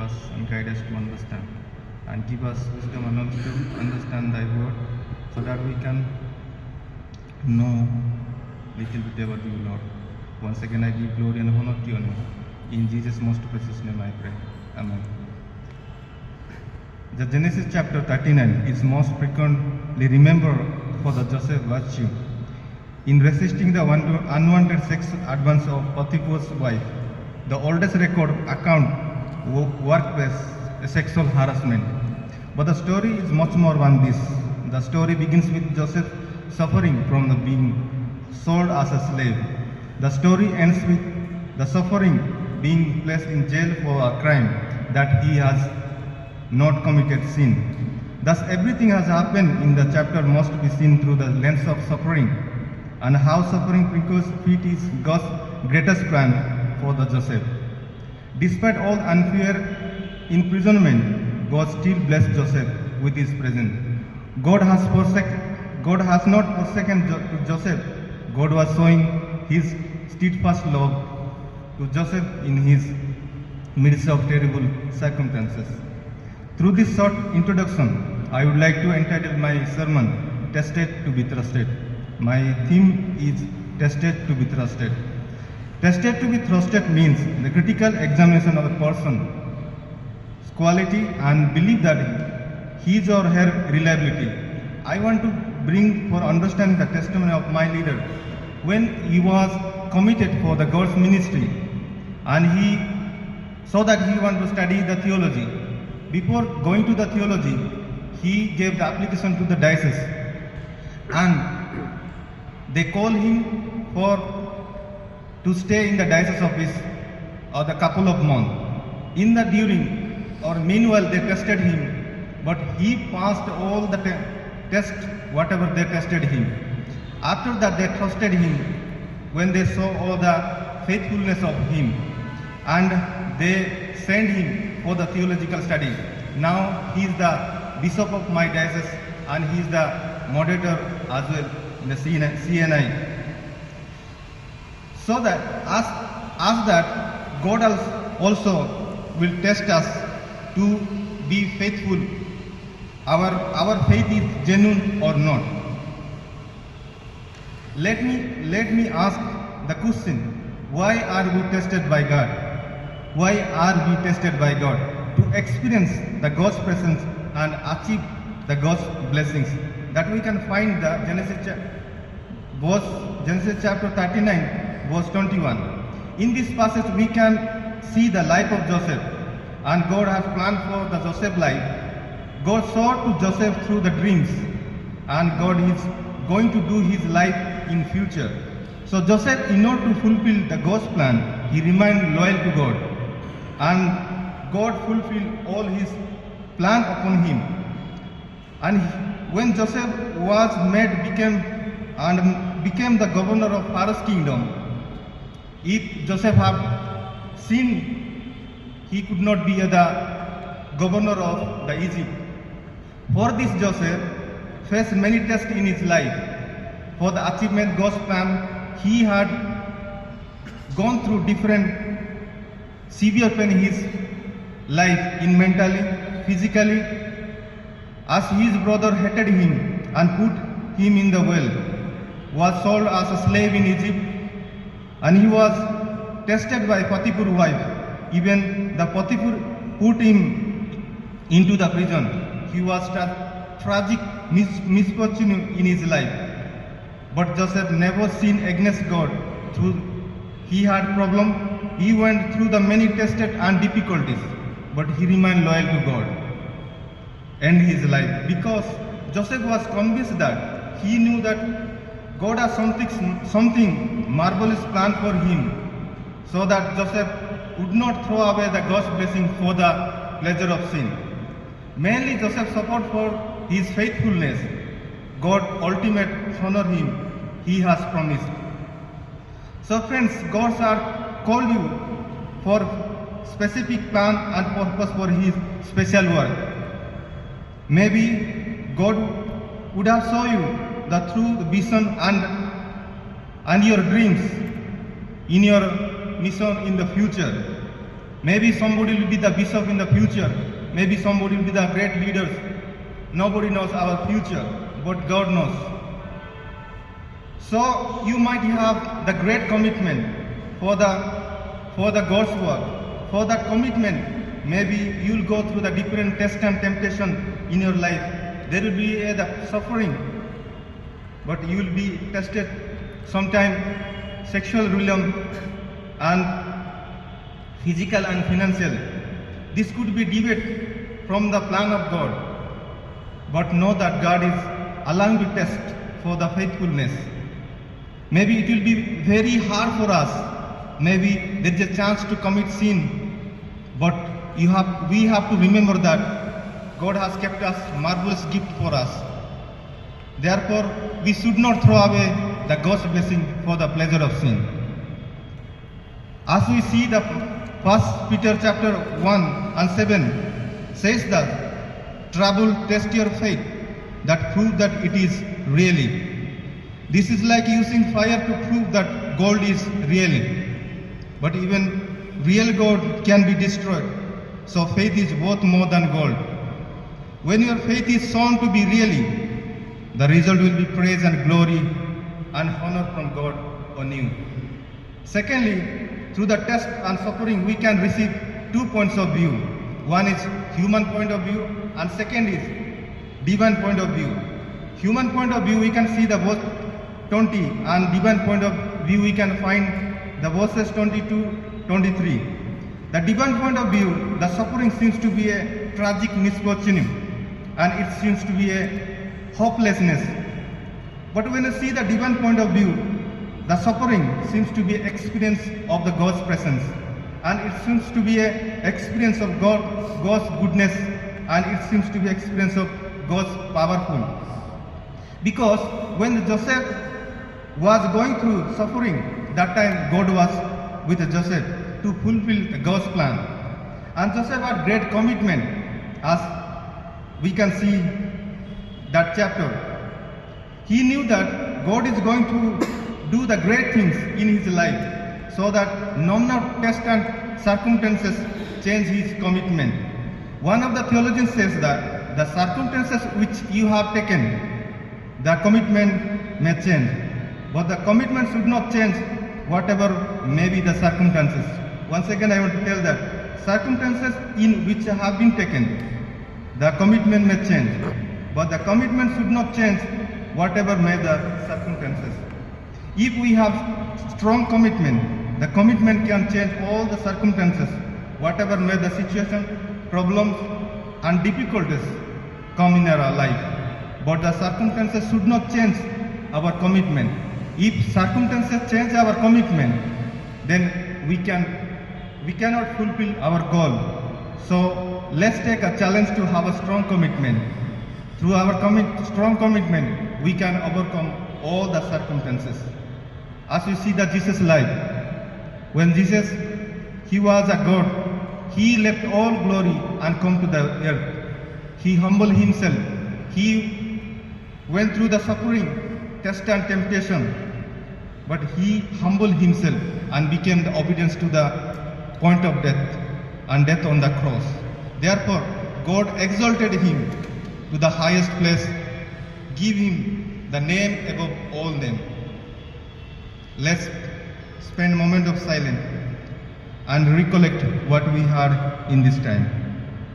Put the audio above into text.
us and guide us to understand, and give us wisdom and knowledge to understand thy word, so that we can know little bit about you, Lord. Once again, I give glory and honor to your name. In Jesus' most precious name I pray. Amen. The Genesis chapter 39 is most frequently remembered for the Joseph virtue in resisting the unwanted sex advance of Potiphar's wife. The oldest record account workplace sexual harassment. But the story is much more than this. The story begins with Joseph suffering from the being sold as a slave. The story ends with the suffering being placed in jail for a crime that he has not committed sin. Thus everything has happened in the chapter must be seen through the lens of suffering, and how suffering because it is God's greatest plan for the Joseph. Despite all unfair imprisonment, God still blessed Joseph with his presence. God has not forsaken Joseph. God was showing his steadfast love to Joseph in his midst of terrible circumstances. Through this short introduction, I would like to entitle my sermon, Tested to be Trusted. My theme is Tested to be Trusted. Tested to be trusted means the critical examination of a person's quality and belief that his or her reliability. I want to bring for understanding the testimony of my leader when he was committed for the God's ministry, and so that he wanted to study the theology. Before going to the theology, he gave the application to the diocese, and they called him to stay in the diocese office or the couple of months. Meanwhile they tested him, but he passed all the tests, whatever they tested him. After that they trusted him when they saw all the faithfulness of him, and they sent him for the theological study. Now he is the bishop of my diocese, and he is the moderator as well in the CNI. So that as that God also will test us to be faithful, our faith is genuine or not. Let me ask the question, why are we tested by God? Why are we tested by God? To experience the God's presence and achieve the God's blessings. That we can find the Genesis chapter 39, verse 21. In this passage we can see the life of Joseph, and God has planned for the Joseph life. God saw to Joseph through the dreams, and God is going to do his life in future. So Joseph, in order to fulfill the God's plan, he remained loyal to God, and God fulfilled all his plan upon him. And when Joseph was became the governor of Pharaoh's kingdom, if Joseph had sinned, he could not be the governor of the Egypt. For this, Joseph faced many tests in his life. For the achievement of God's plan, he had gone through different severe pain in his life, in mentally, physically, as his brother hated him and put him in the well, was sold as a slave in Egypt, and he was tested by Potiphar's wife. Even the Potiphar put him into the prison. He was tragic misfortune in his life. But Joseph never sinned against God. He had problem. He went through the many tests and difficulties, but he remained loyal to God and his life, because Joseph was convinced that he knew that God has something marvelous planned for him, so that Joseph would not throw away the God's blessing for the pleasure of sin. Mainly Joseph suffered for his faithfulness. God ultimately honored him. He has promised. So friends, God has called you for specific plan and purpose for his special work. Maybe God would have shown you the true vision and your dreams in your mission in the future. Maybe somebody will be the bishop in the future. Maybe somebody will be the great leaders. Nobody knows our future, but God knows. So you might have the great commitment for the God's work. For that commitment, maybe you'll go through the different tests and temptation in your life. There will be the suffering, but you will be tested sometime sexual realm and physical and financial. This could be debate from the plan of God, but know that God is allowing the test for the faithfulness. Maybe it will be very hard for us. Maybe there is a chance to commit sin, but we have to remember that God has kept us marvelous gift for us. Therefore, we should not throw away the God's blessing for the pleasure of sin. As we see the 1 Peter chapter 1 and 7 says that trouble test your faith, that prove that it is really. This is like using fire to prove that gold is really. But even real gold can be destroyed. So faith is worth more than gold. When your faith is shown to be really, the result will be praise and glory and honor from God on you. Secondly, through the test and suffering, we can receive 2 points of view. One is human point of view, and second is divine point of view. Human point of view, we can see the verse 20, and divine point of view, we can find the verses 22-23. The divine point of view, the suffering seems to be a tragic misfortune, and it seems to be a hopelessness. But when you see the divine point of view, the suffering seems to be an experience of the God's presence, and it seems to be an experience of God's goodness, and it seems to be an experience of God's powerful. Because when Joseph was going through suffering, that time God was with Joseph to fulfill God's plan. And Joseph had great commitment, as we can see that chapter. He knew that God is going to do the great things in his life, so that none of tests and circumstances change his commitment. One of the theologians says that the circumstances which you have taken, the commitment may change, but the commitment should not change whatever may be the circumstances. Once again, I want to tell that circumstances in which have been taken, the commitment may change, but the commitment should not change whatever may the circumstances. If we have strong commitment, the commitment can change all the circumstances, whatever may the situation, problems and difficulties come in our life. But the circumstances should not change our commitment. If circumstances change our commitment, then we cannot fulfill our goal. So let's take a challenge to have a strong commitment. Through our strong commitment, we can overcome all the circumstances. As we see that Jesus' life, when Jesus, he was a God, he left all glory and come to the earth. He humbled himself. He went through the suffering, test and temptation, but he humbled himself and became the obedience to the point of death, and death on the cross. Therefore, God exalted him to the highest place, give him the name above all names. Let's spend a moment of silence and recollect what we heard in this time.